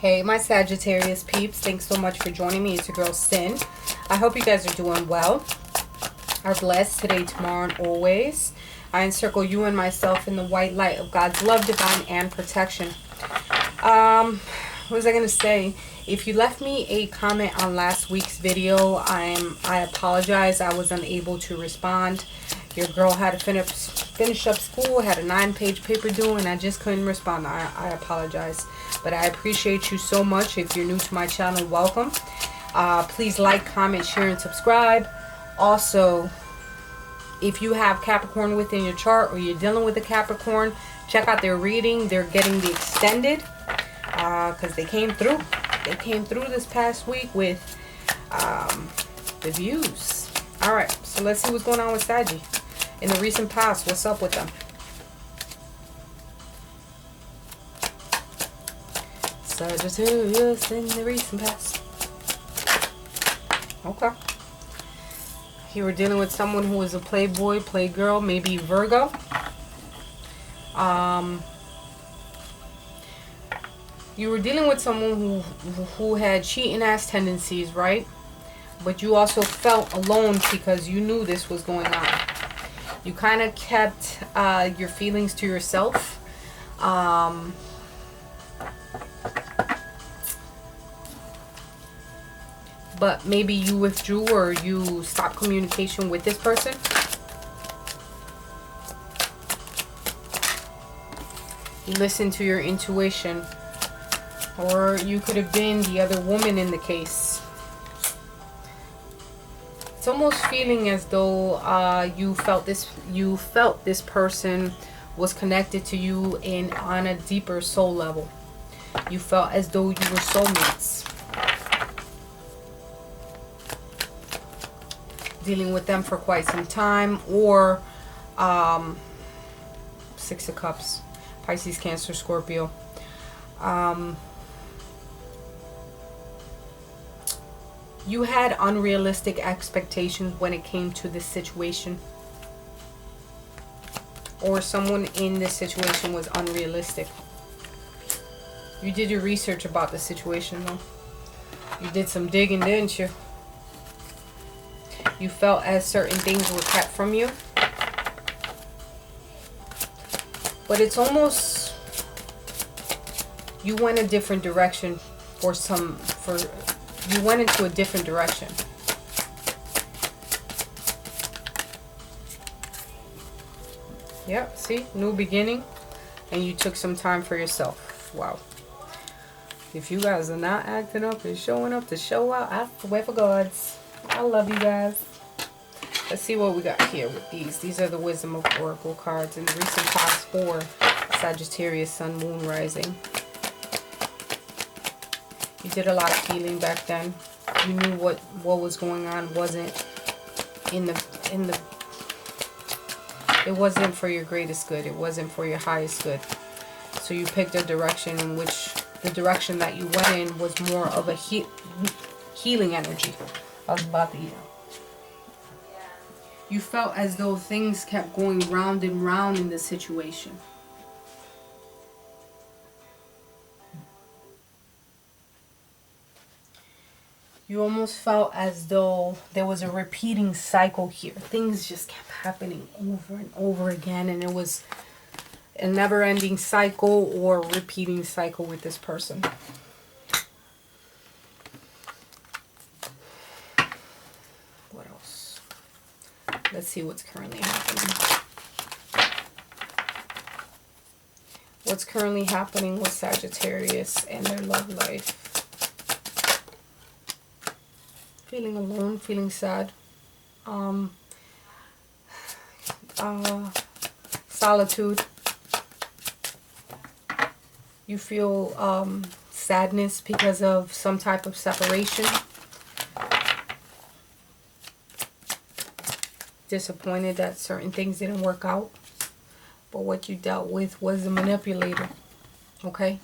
Hey, my Sagittarius peeps. Thanks so much for joining me. It's your girl, Sin. I hope you guys are doing well, are blessed today, tomorrow, and always. I encircle you and myself in the white light of God's love, divine, and protection. What was I going to say? If you left me a comment on last week's video, I apologize. I was unable to respond. Your girl had to finish up school, had a 9-page paper due, and I just couldn't respond. I apologize. But I appreciate you so much. If you're new to my channel, welcome. Please like, comment, share, and subscribe. Also, if you have Capricorn within your chart or you're dealing with a Capricorn, check out their reading. They're getting the extended because they came through. They came through this past week with the views. All right, so let's see what's going on with Saggy in the recent past. What's up with them? Sagittarius in the recent past. Okay. You were dealing with someone who was a playboy, playgirl, maybe Virgo. You were dealing with someone who had cheating ass tendencies, right? But you also felt alone because you knew this was going on. You kind of kept your feelings to yourself. But maybe you withdrew or you stopped communication with this person. You listened to your intuition. Or you could have been the other woman in the case. It's almost feeling as though you felt this person was connected to you on a deeper soul level. You felt as though you were soulmates. Dealing with them for quite some time, or Six of Cups, Pisces, Cancer, Scorpio. You had unrealistic expectations when it came to this situation, or someone in this situation was unrealistic. You did your research about the situation, though. You did some digging, didn't you? You felt as certain things were kept from you. But it's almost you went a different direction you went into a different direction. Yep, see? New beginning. And you took some time for yourself. Wow. If you guys are not acting up and showing up to show out, I swear for gods. I love you guys. Let's see what we got here with these. These are the Wisdom of Oracle cards in the recent past for Sagittarius, Sun, Moon, Rising. You did a lot of healing back then. You knew what was going on wasn't it wasn't for your greatest good. It wasn't for your highest good. So you picked a direction in which the direction that you went in was more of a healing energy. I was about to eat. You felt as though things kept going round and round in the situation. You almost felt as though there was a repeating cycle here. Things just kept happening over and over again, and it was a never-ending cycle or repeating cycle with this person. What else? Let's see what's currently happening. What's currently happening with Sagittarius and their love life? Feeling alone, feeling sad. Solitude. You feel sadness because of some type of separation. Disappointed that certain things didn't work out. But what you dealt with was a manipulator. Okay?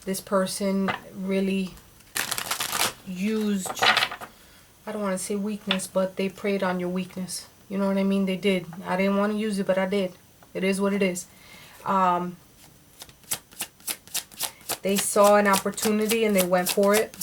This person really used, I don't want to say weakness, but they preyed on your weakness. You know what I mean? They did. I didn't want to use it, but I did. It is what it is. They saw an opportunity and they went for it.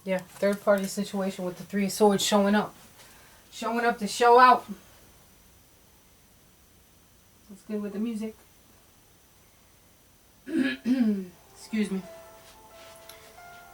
Yeah, third party situation with the Three of Swords showing up. Showing up to show out. That's good with the music. Excuse me.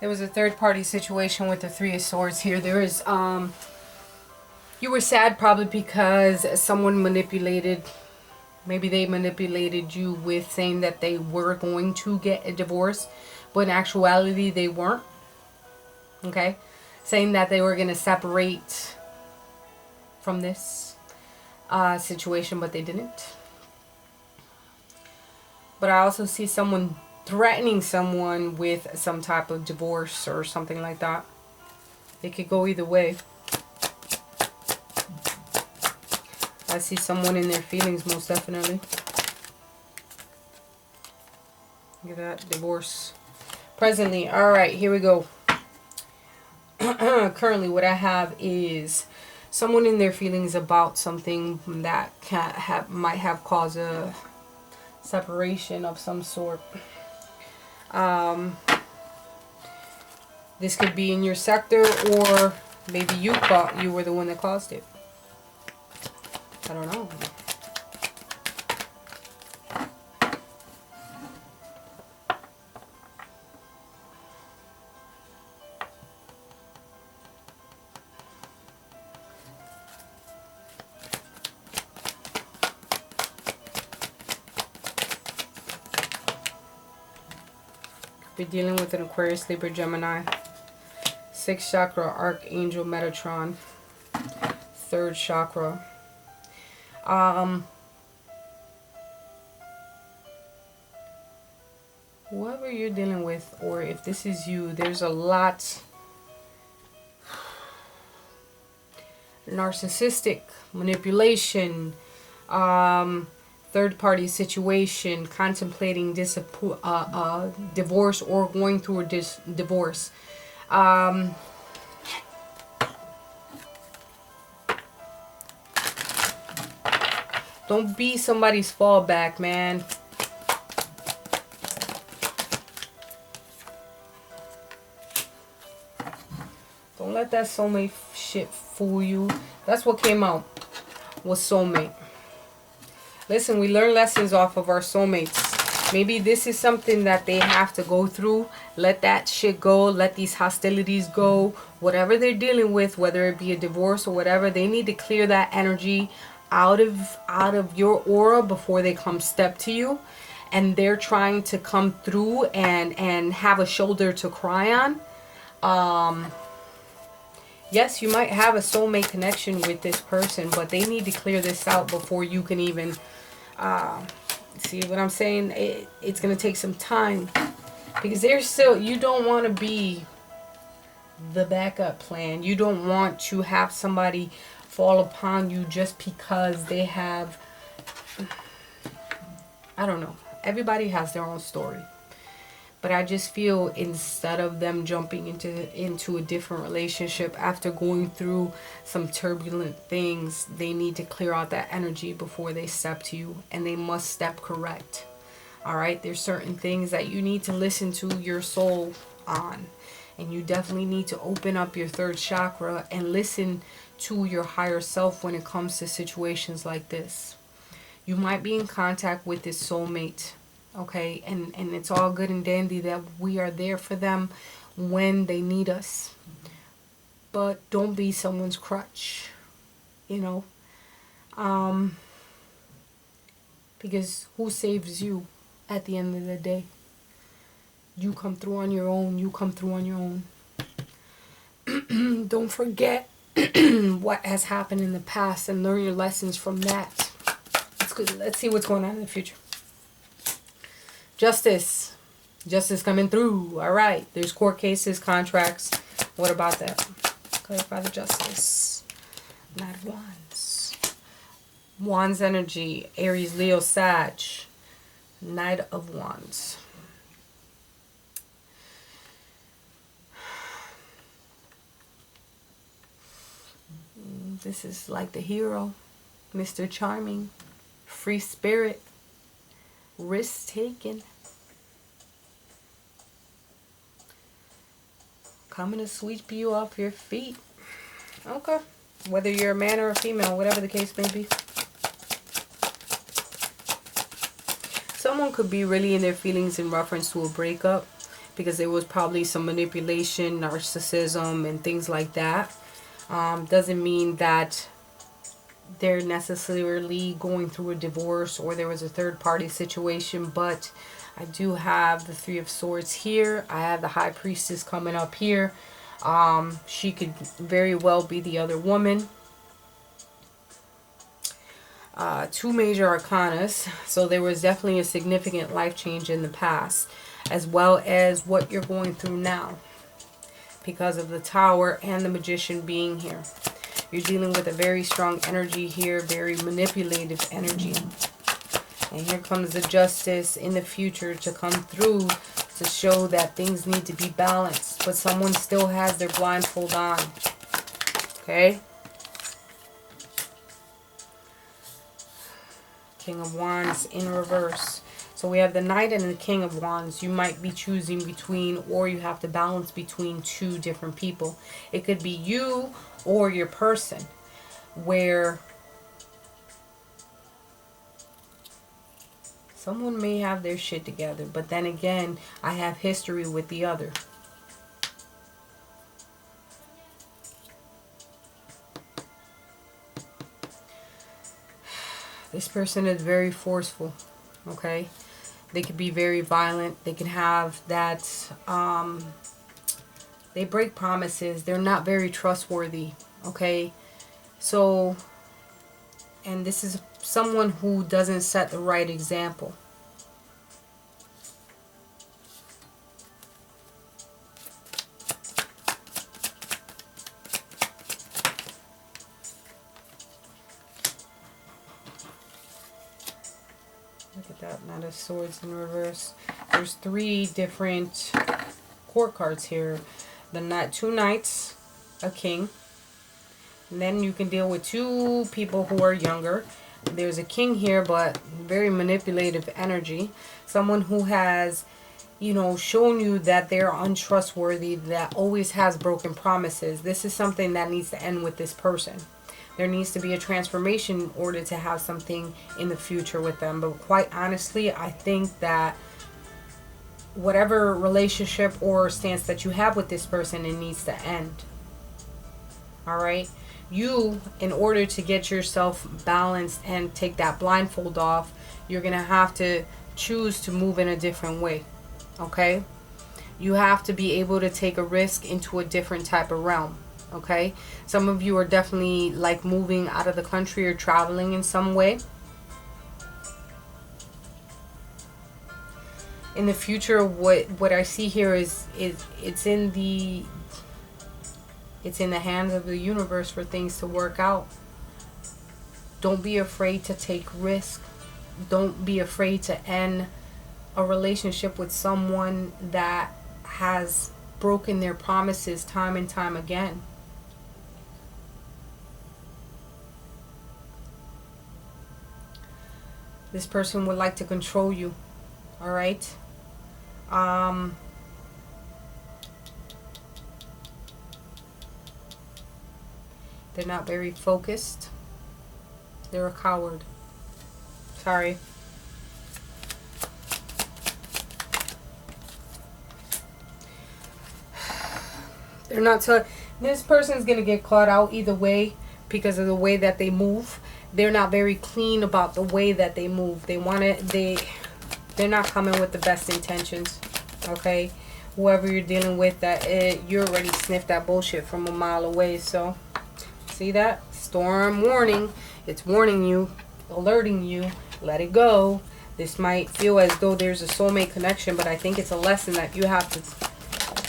There was a third party situation with the Three of Swords here. There is, you were sad probably because someone manipulated, maybe they manipulated you with saying that they were going to get a divorce, but in actuality they weren't. Okay? Saying that they were going to separate from this situation, but they didn't. But I also see someone threatening someone with some type of divorce or something like that. It could go either way. I see someone in their feelings, most definitely. Look at that, divorce. Presently, alright, here we go. Currently, what I have is someone in their feelings about something that might have caused a separation of some sort. This could be in your sector, or maybe you thought you were the one that caused it. I don't know. Be dealing with an Aquarius, Libra, Gemini. 6th chakra, Archangel Metatron. 3rd chakra. Whoever you're dealing with, or if this is you, there's a lot narcissistic manipulation, third party situation, contemplating divorce or going through a divorce. Don't be somebody's fallback, man. Don't let that soulmate shit fool you. That's what came out, was soulmate. Listen, we learn lessons off of our soulmates. Maybe this is something that they have to go through. Let that shit go. Let these hostilities go. Whatever they're dealing with, whether it be a divorce or whatever, they need to clear that energy out of your aura before they come step to you. And they're trying to come through and have a shoulder to cry on. Yes, you might have a soulmate connection with this person, but they need to clear this out before you can even see what I'm saying. It's going to take some time, because they're still, you don't want to be the backup plan. You don't want to have somebody fall upon you just because they have, I don't know. Everybody has their own story. But I just feel instead of them jumping into a different relationship after going through some turbulent things, they need to clear out that energy before they step to you. And they must step correct. Alright? There's certain things that you need to listen to your soul on. And you definitely need to open up your 3rd chakra and listen to your higher self when it comes to situations like this. You might be in contact with this soulmate. Okay, and it's all good and dandy that we are there for them when they need us. But don't be someone's crutch, you know. Because who saves you at the end of the day? You come through on your own. You come through on your own. Don't forget what has happened in the past and learn your lessons from that. Let's see what's going on in the future. Justice. Justice coming through. Alright. There's court cases, contracts. What about that? Clarify the justice. Knight of Wands. Wands energy. Aries, Leo, Sag. Knight of Wands. This is like the hero, Mr. Charming, free spirit, risk taken, coming to sweep you off your feet. Okay. Whether you're a man or a female, whatever the case may be. Someone could be really in their feelings in reference to a breakup, because there was probably some manipulation, narcissism, and things like that. Doesn't mean that they're necessarily going through a divorce or there was a third party situation, but I do have the Three of Swords here. I have the High Priestess coming up here. She could very well be the other woman. Two major arcanas, so there was definitely a significant life change in the past, as well as what you're going through now, because of the Tower and the Magician being here. You're dealing with a very strong energy here, very manipulative energy. And here comes the Justice in the future to come through to show that things need to be balanced, but someone still has their blindfold on. Okay? King of Wands in reverse. So we have the Knight and the King of Wands. You might be choosing between, or you have to balance between two different people. It could be you or your person, where someone may have their shit together, but then again, I have history with the other. This person is very forceful, okay? They could be very violent. They can have that, they break promises. They're not very trustworthy, okay? So, and this is someone who doesn't set the right example. Look at that, Knight of Swords in reverse. There's three different court cards here. The two knights, a king. And then you can deal with two people who are younger. There's a king here, but very manipulative energy. Someone who has, you know, shown you that they're untrustworthy, that always has broken promises. This is something that needs to end with this person. There needs to be a transformation in order to have something in the future with them. But quite honestly, I think that whatever relationship or stance that you have with this person, it needs to end. Alright? You, in order to get yourself balanced and take that blindfold off, you're going to have to choose to move in a different way. Okay? You have to be able to take a risk into a different type of realm. Okay, some of you are definitely like moving out of the country or traveling in some way. In the future, what I see here is it's in the hands of the universe for things to work out. Don't be afraid to take risk. Don't be afraid to end a relationship with someone that has broken their promises time and time again. This person would like to control you. Alright? They're not very focused. They're a coward. Sorry. They're not this person's going to get caught out either way because of the way that they move. They're not very clean about the way that they move. They're not coming with the best intentions. Okay? Whoever you're dealing with, you already sniffed that bullshit from a mile away. So, see that? Storm warning. It's warning you, alerting you. Let it go. This might feel as though there's a soulmate connection, but I think it's a lesson that you have to...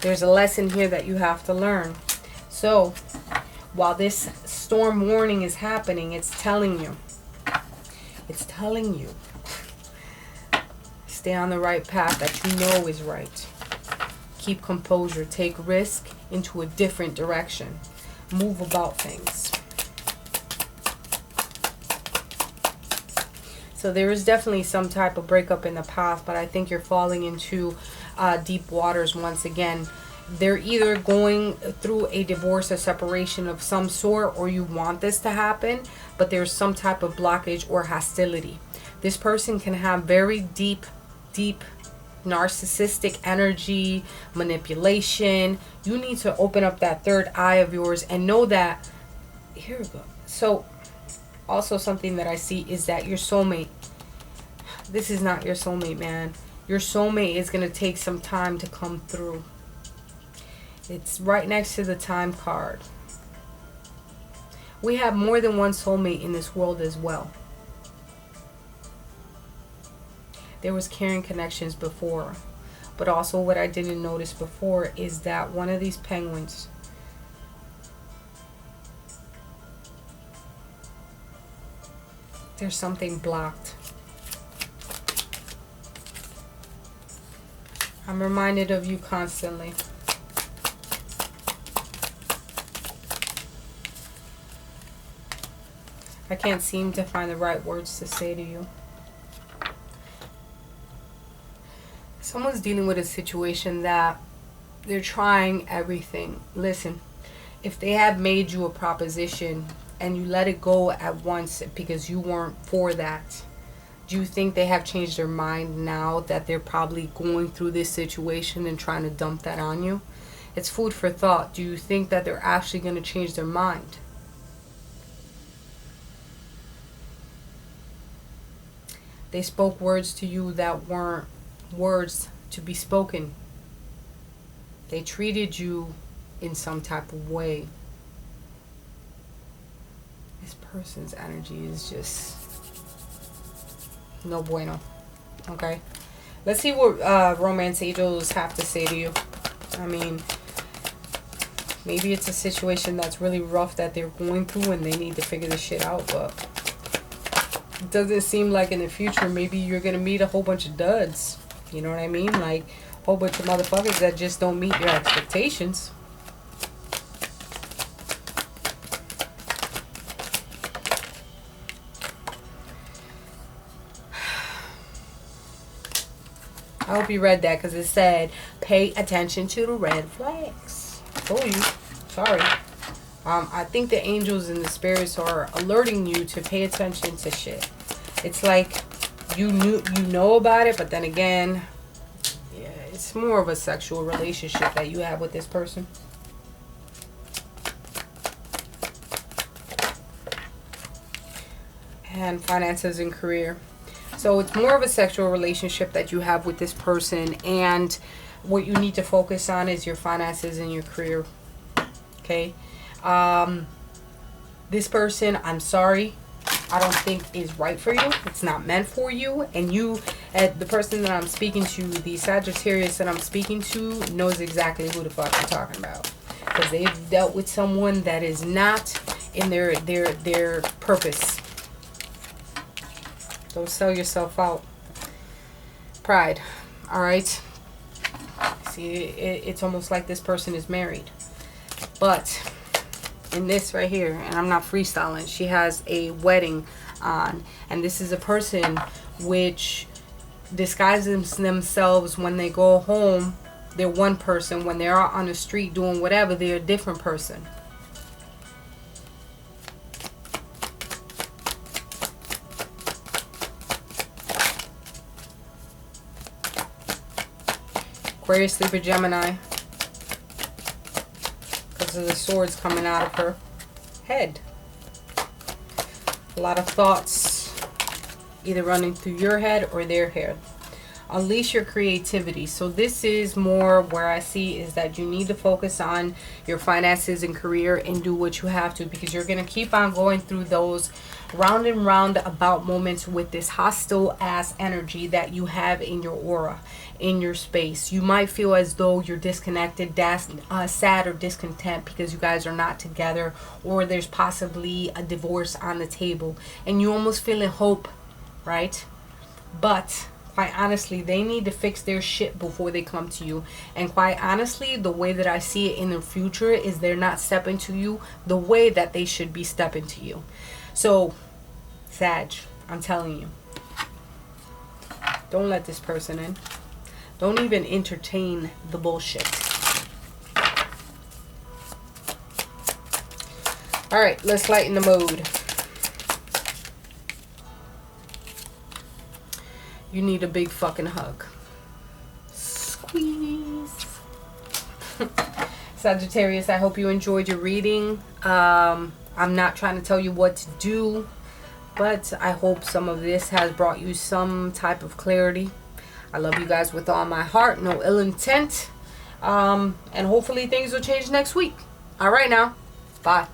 There's a lesson here that you have to learn. So, while this storm warning is happening, it's telling you. It's telling you. Stay on the right path that you know is right. Keep composure. Take risk into a different direction. Move about things. So there is definitely some type of breakup in the past, but I think you're falling into deep waters once again. They're either going through a divorce, a separation of some sort, or you want this to happen, but there's some type of blockage or hostility. This person can have very deep narcissistic energy, manipulation. You need to open up that third eye of yours and know that, here we go. So also something that I see is that your soulmate, this is not your soulmate, man. Your soulmate is going to take some time to come through. It's right next to the time card. We have more than one soulmate in this world as well. There was caring connections before, but also what I didn't notice before is that one of these penguins, there's something blocked. I'm reminded of you constantly. I can't seem to find the right words to say to you. Someone's dealing with a situation that they're trying everything. Listen, if they have made you a proposition and you let it go at once because you weren't for that, do you think they have changed their mind now that they're probably going through this situation and trying to dump that on you? It's food for thought. Do you think that they're actually going to change their mind? They spoke words to you that weren't words to be spoken. They treated you in some type of way. This person's energy is just no bueno. Okay, let's see what romance angels have to say to you. I mean, maybe it's a situation that's really rough that they're going through and they need to figure this shit out, but it doesn't seem like in the future maybe you're gonna meet a whole bunch of duds. You know what I mean? Like a whole bunch of motherfuckers that just don't meet your expectations. I hope you read that because it said, pay attention to the red flags. I told you. Sorry. I think the angels and the spirits are alerting you to pay attention to shit. It's like you know about it, but then again, yeah, it's more of a sexual relationship that you have with this person. And finances and career. So it's more of a sexual relationship that you have with this person, and what you need to focus on is your finances and your career. Okay? This person, I'm sorry, I don't think is right for you. It's not meant for you. And you, the person that I'm speaking to, the Sagittarius that I'm speaking to, knows exactly who the fuck I'm talking about. Because they've dealt with someone that is not in their purpose. Don't sell yourself out. Pride. Alright? See, it's almost like this person is married. But in this right here, and I'm not freestyling, she has a wedding on. And this is a person which disguises themselves when they go home. They're one person. When they're out on the street doing whatever, they're a different person. Aquarius, Libra, Gemini. Because of the swords coming out of her head. A lot of thoughts either running through your head or their head. Unleash your creativity. So this is more where I see is that you need to focus on your finances and career and do what you have to, because you're going to keep on going through those round and round about moments with this hostile ass energy that you have in your aura, in your space. You might feel as though you're disconnected, sad or discontent because you guys are not together, or there's possibly a divorce on the table and you almost feeling hope, right? But quite honestly, they need to fix their shit before they come to you. And quite honestly, the way that I see it in the future is they're not stepping to you the way that they should be stepping to you. So, Sag, I'm telling you, Don't let this person in. Don't even entertain the bullshit. All right, let's lighten the mood. You need a big fucking hug. Squeeze. Sagittarius, I hope you enjoyed your reading. I'm not trying to tell you what to do, but I hope some of this has brought you some type of clarity. I love you guys with all my heart. No ill intent. And hopefully things will change next week. All right now. Bye.